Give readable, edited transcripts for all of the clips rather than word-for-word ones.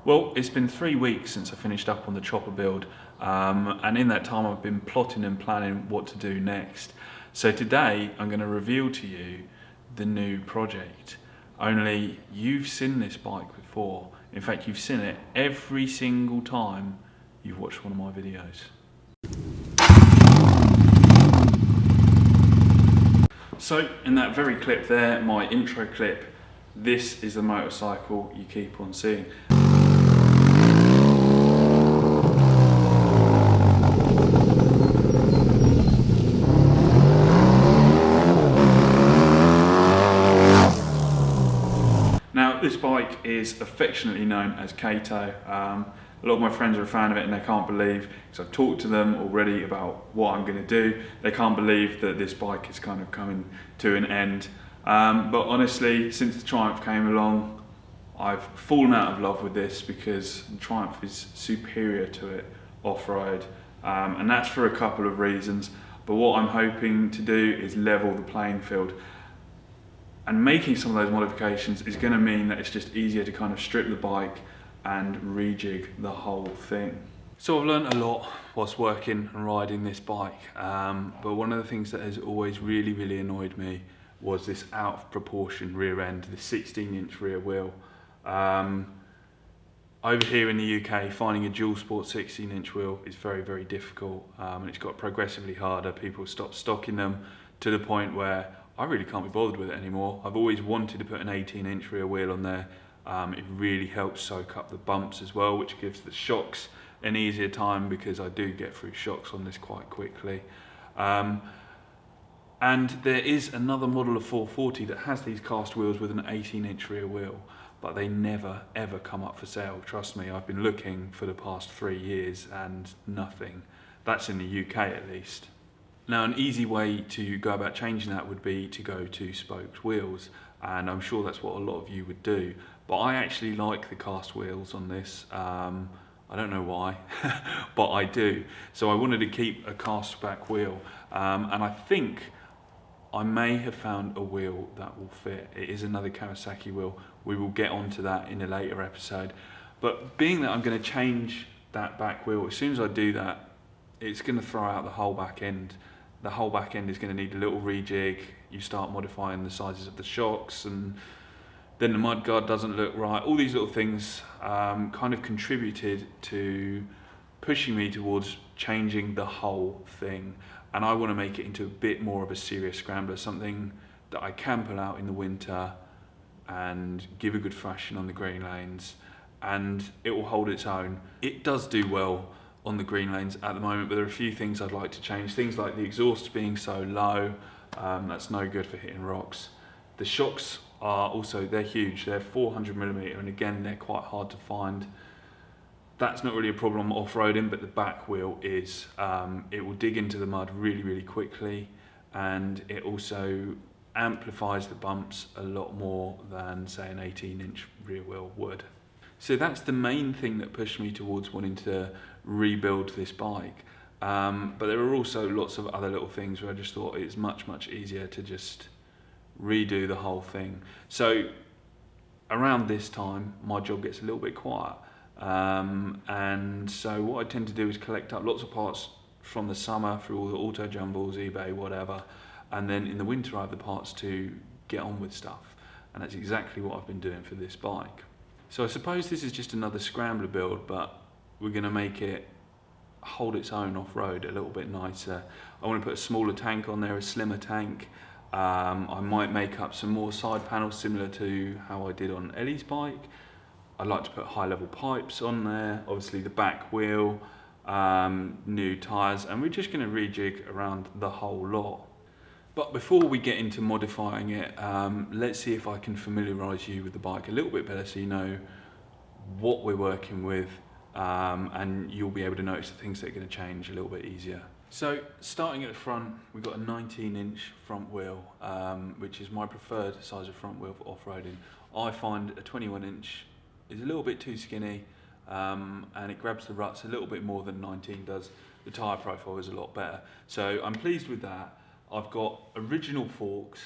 Well, it's been 3 weeks since I finished up on the chopper build, and in that time I've been plotting and planning what to do next. So today I'm going to reveal to you the new project. Only you've seen this bike before. In fact, you've seen it every single time you've watched one of my videos. So in that very clip there, my intro clip, this is the motorcycle you keep on seeing. Now, this bike is affectionately known as Kato. A lot of my friends are a fan of it and they can't believe, because I've talked to them already about what I'm going to do, they can't believe that this bike is kind of coming to an end. But honestly, since the Triumph came along, I've fallen out of love with this because the Triumph is superior to it off-road. And that's for a couple of reasons. But what I'm hoping to do is level the playing field. And making some of those modifications is going to mean that it's just easier to kind of strip the bike and rejig the whole thing. So I've learned a lot whilst working and riding this bike, but one of the things that has always really annoyed me was this out of proportion rear end, the 16-inch rear wheel. Over here in the UK, finding a dual sport 16-inch wheel is very difficult, and it's got progressively harder. People stop stocking them to the point where I really can't be bothered with it anymore. I've always wanted to put an 18-inch rear wheel on there. It really helps soak up the bumps as well, which gives the shocks an easier time, because I do get through shocks on this quite quickly. And there is another model of 440 that has these cast wheels with an 18-inch rear wheel, but they never ever come up for sale. Trust me, I've been looking for the past 3 years and nothing. That's in the UK at least. Now, an easy way to go about changing that would be to go to spoked wheels, and I'm sure that's what a lot of you would do. But I actually like the cast wheels on this. I don't know why, but I do. So I wanted to keep a cast back wheel, and I think I may have found a wheel that will fit. It is another Kawasaki wheel. We will get onto that in a later episode. But being that I'm going to change that back wheel, as soon as I do that, it's going to throw out the whole back end. The whole back end is going to need a little rejig. You start modifying the sizes of the shocks, and then the mudguard doesn't look right. All these little things kind of contributed to pushing me towards changing the whole thing. And I want to make it into a bit more of a serious scrambler, something that I can pull out in the winter and give a good thrashing on the green lanes, and it will hold its own. It does do well on the green lanes at the moment, but there are a few things I'd like to change. Things like the exhaust being so low, that's no good for hitting rocks. The shocks are also, they're huge, they're 400mm, and again, they're quite hard to find. That's not really a problem off-roading, but the back wheel is. It will dig into the mud really quickly, and it also amplifies the bumps a lot more than, say, an 18-inch rear wheel would. So that's the main thing that pushed me towards wanting to rebuild this bike. But there are also lots of other little things where I just thought it's much easier to just redo the whole thing. So around this time, my job gets a little bit quiet. And so what I tend to do is collect up lots of parts from the summer through all the auto jumbles, eBay, whatever. And then in the winter, I have the parts to get on with stuff. And that's exactly what I've been doing for this bike. So I suppose this is just another scrambler build, but we're going to make it hold its own off-road a little bit nicer. I want to put a smaller tank on there, a slimmer tank. I might make up some more side panels similar to how I did on Ellie's bike. I'd like to put high-level pipes on there, obviously the back wheel, new tyres, and we're just going to rejig around the whole lot. But before we get into modifying it, let's see if I can familiarise you with the bike a little bit better so you know what we're working with, and you'll be able to notice the things that are going to change a little bit easier. So starting at the front, we've got a 19-inch front wheel, which is my preferred size of front wheel for off-roading. I find a 21-inch is a little bit too skinny, and it grabs the ruts a little bit more than 19 does. The tyre profile is a lot better. So I'm pleased with that. I've got original forks.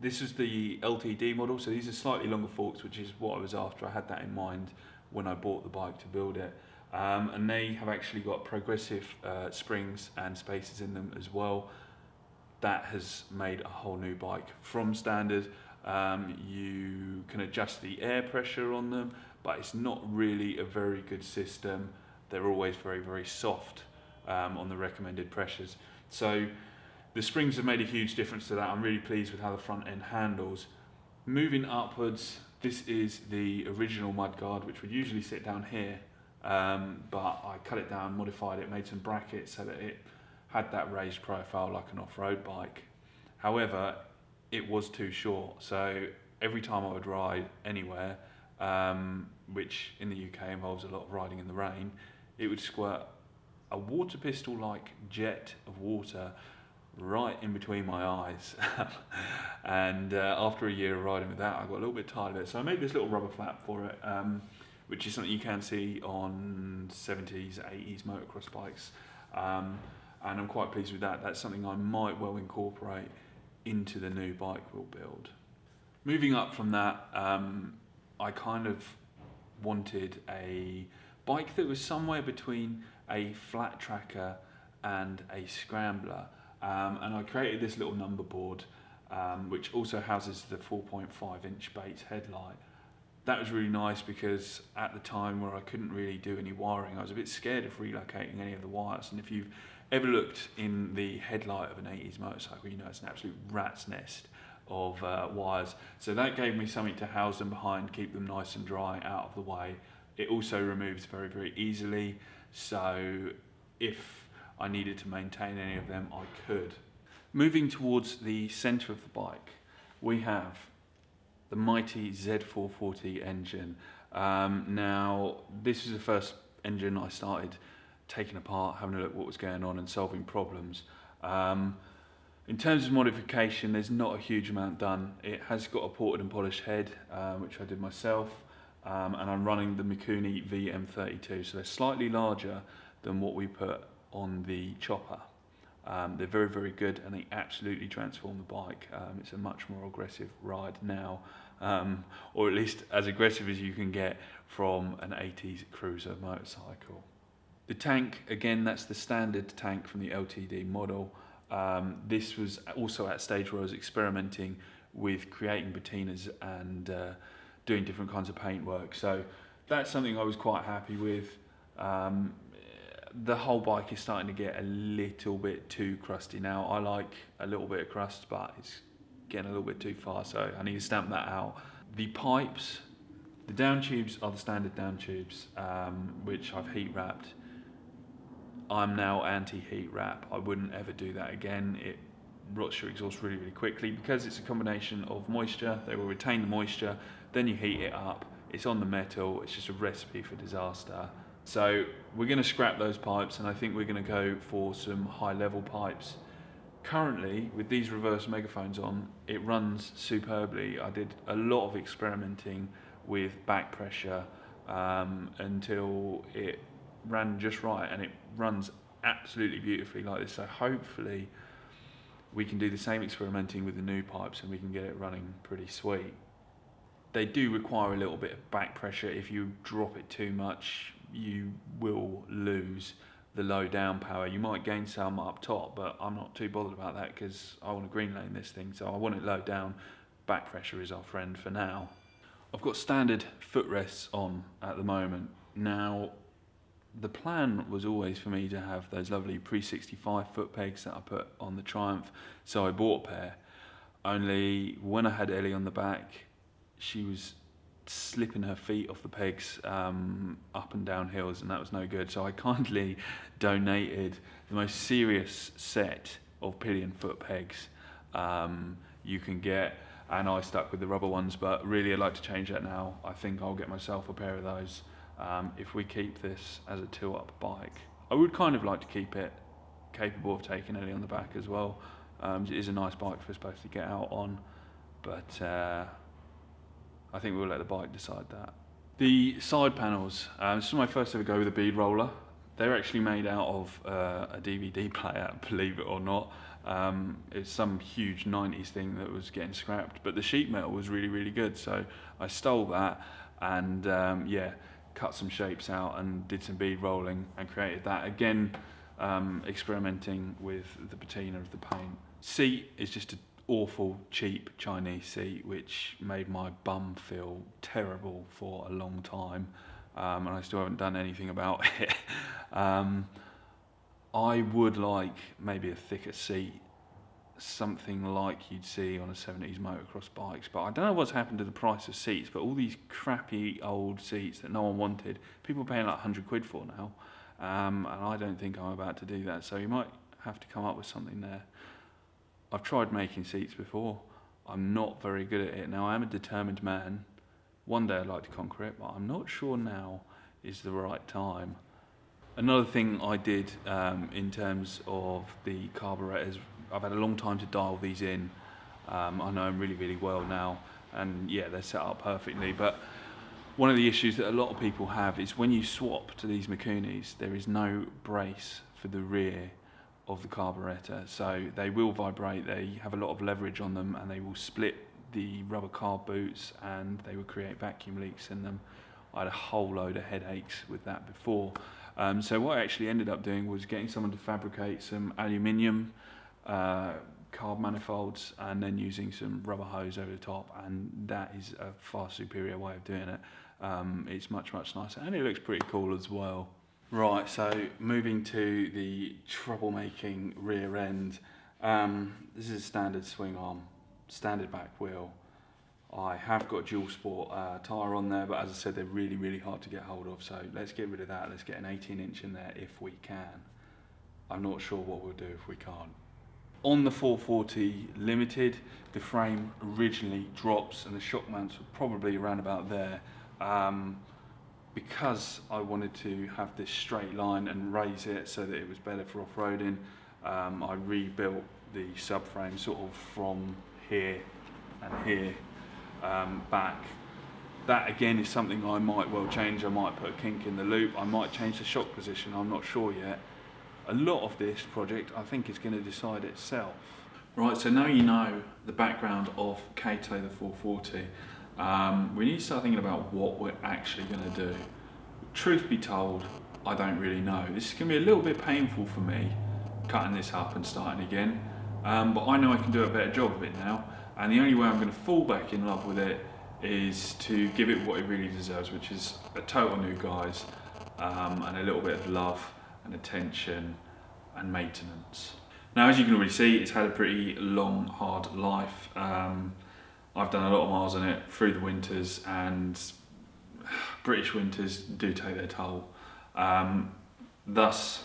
This is the LTD model, so these are slightly longer forks, which is what I was after. I had that in mind when I bought the bike to build it. And they have actually got progressive springs and spacers in them as well. That has made a whole new bike from standard. You can adjust the air pressure on them, but it's not really a very good system. They're always very, very soft on the recommended pressures. So the springs have made a huge difference to that. I'm really pleased with how the front end handles. Moving upwards, this is the original mudguard, which would usually sit down here, but I cut it down, modified it, made some brackets so that it had that raised profile like an off-road bike. However, it was too short, so every time I would ride anywhere, which in the UK involves a lot of riding in the rain, it would squirt a water pistol like jet of water right in between my eyes. And after a year of riding with that, I got a little bit tired of it, so I made this little rubber flap for it, which is something you can see on 70s, 80s motocross bikes, and I'm quite pleased with that. That's something I might well incorporate into the new bike we'll build. Moving up from that, I kind of wanted a bike that was somewhere between a flat tracker and a scrambler, and I created this little number board, which also houses the 4.5-inch Bates headlight. That was really nice because at the time where I couldn't really do any wiring, I was a bit scared of relocating any of the wires. And if you've ever looked in the headlight of an 80s motorcycle, you know it's an absolute rat's nest of wires. So that gave me something to house them behind, keep them nice and dry, out of the way. It also removes very, very easily, so if I needed to maintain any of them, I could. Moving towards the centre of the bike, we have the mighty Z440 engine. Now, this was the first engine I started taking apart, having a look at what was going on and solving problems. In terms of modification, there's not a huge amount done. It has got a ported and polished head, which I did myself, and I'm running the Mikuni VM32, so they're slightly larger than what we put on the chopper. They're very, very good, and they absolutely transform the bike. It's a much more aggressive ride now, or at least as aggressive as you can get from an 80s cruiser motorcycle. The tank, again, that's the standard tank from the LTD model. This was also at a stage where I was experimenting with creating patinas and doing different kinds of paint work. So that's something I was quite happy with. The whole bike is starting to get a little bit too crusty now. I like a little bit of crust, but it's getting a little bit too far, so I need to stamp that out. The pipes, the down tubes are the standard down tubes, which I've heat wrapped. I'm now anti-heat wrap. I wouldn't ever do that again. It rots your exhaust really, really quickly because it's a combination of moisture. They will retain the moisture, then you heat it up. It's on the metal. It's just a recipe for disaster. So we're going to scrap those pipes, and I think we're going to go for some high-level pipes. Currently, with these reverse megaphones on, it runs superbly. I did a lot of experimenting with back pressure until it ran just right, and it runs absolutely beautifully like this. So hopefully we can do the same experimenting with the new pipes and we can get it running pretty sweet. They do require a little bit of back pressure. If you drop it too much, you will lose the low down power. You might gain some up top, but I'm not too bothered about that because I want to green lane this thing, so I want it low down. Back pressure is our friend for now. I've got standard footrests on at the moment. Now, the plan was always for me to have those lovely pre-65 foot pegs that I put on the Triumph, so I bought a pair. Only when I had Ellie on the back, she was slipping her feet off the pegs up and down hills, and that was no good, so I kindly donated the most serious set of pillion foot pegs you can get, and I stuck with the rubber ones, but really I'd like to change that now. I think I'll get myself a pair of those if we keep this as a two-up bike. I would kind of like to keep it capable of taking Ellie on the back as well. It is a nice bike for us both to get out on, but I think we'll let the bike decide that. The side panels, this was my first ever go with a bead roller. They're actually made out of a DVD player, believe it or not. It's some huge 90s thing that was getting scrapped, but the sheet metal was really, really good, so I stole that, and yeah, cut some shapes out and did some bead rolling and created that. Again, experimenting with the patina of the paint. Seat is just an awful, cheap Chinese seat, which made my bum feel terrible for a long time, and I still haven't done anything about it. I would like maybe a thicker seat, something like you'd see on a 70s motocross bikes, but I don't know what's happened to the price of seats, but all these crappy old seats that no one wanted, people are paying like 100 quid for now, and I don't think I'm about to do that, so you might have to come up with something there. I've tried making seats before. I'm not very good at it. Now, I am a determined man. One day I'd like to conquer it, but I'm not sure now is the right time. Another thing I did in terms of the carburetors, I've had a long time to dial these in. I know them really, really well now, and yeah, they're set up perfectly, but one of the issues that a lot of people have is when you swap to these Mikunis, there is no brace for the rear of the carburetor, so they will vibrate, they have a lot of leverage on them, and they will split the rubber carb boots and they will create vacuum leaks in them. I had a whole load of headaches with that before. So what I actually ended up doing was getting someone to fabricate some aluminium carb manifolds and then using some rubber hose over the top, and that is a far superior way of doing it. It's much, much nicer, and it looks pretty cool as well. Right, so moving to the troublemaking rear end. This is a standard swing arm, standard back wheel. I have got dual sport tyre on there, but as I said, they're really, really hard to get hold of, so let's get rid of that. Let's get an 18-inch in there if we can. I'm not sure what we'll do if we can't. On the 440 Limited, the frame originally drops and the shock mounts were probably around about there. Because I wanted to have this straight line and raise it so that it was better for off-roading, I rebuilt the subframe sort of from here and here back. That again is something I might well change. I might put a kink in the loop, I might change the shock position, I'm not sure yet. A lot of this project I think is going to decide itself. Right, so now you know the background of Kato the 440. We need to start thinking about what we're actually going to do. Truth be told, I don't really know. This is going to be a little bit painful for me, cutting this up and starting again, but I know I can do a better job of it now, and the only way I'm going to fall back in love with it is to give it what it really deserves, which is a total new guise, and a little bit of love and attention and maintenance. Now, as you can already see, it's had a pretty long, hard life. I've done a lot of miles on it through the winters, and British winters do take their toll. Thus,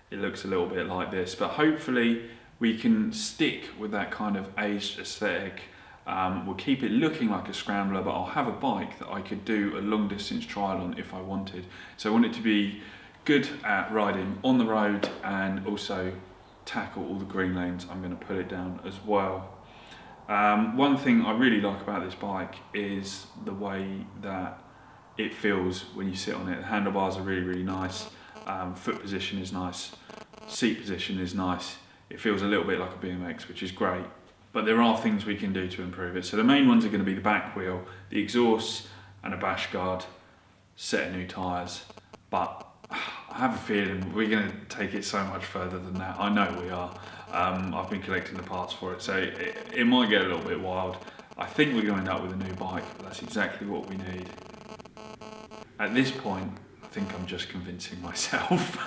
it looks a little bit like this, but hopefully we can stick with that kind of aged aesthetic. We'll keep it looking like a scrambler, but I'll have a bike that I could do a long distance trial on if I wanted. So I want it to be good at riding on the road and also tackle all the green lanes. I'm going to put it down as well. One thing I really like about this bike is the way that it feels when you sit on it. The handlebars are really, really nice. Foot position is nice. Seat position is nice. It feels a little bit like a BMX, which is great. But there are things we can do to improve it. So the main ones are going to be the back wheel, the exhaust and a bash guard, set of new tyres. But I have a feeling we're going to take it so much further than that. I know we are. I've been collecting the parts for it, so it might get a little bit wild. I think we're going to end up with a new bike, but that's exactly what we need. At this point, I think I'm just convincing myself.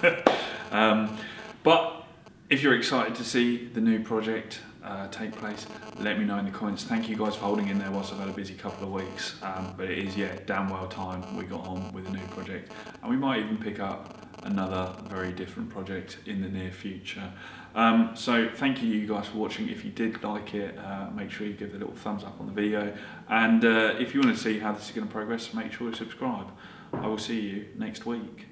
But if you're excited to see the new project take place, let me know in the comments. Thank you guys for holding in there whilst I've had a busy couple of weeks. But it is, yeah, damn well time we got on with a new project. And we might even pick up another very different project in the near future. So thank you guys for watching. If you did like it, make sure you give the little thumbs up on the video. And if you want to see how this is going to progress, make sure you subscribe. I will see you next week.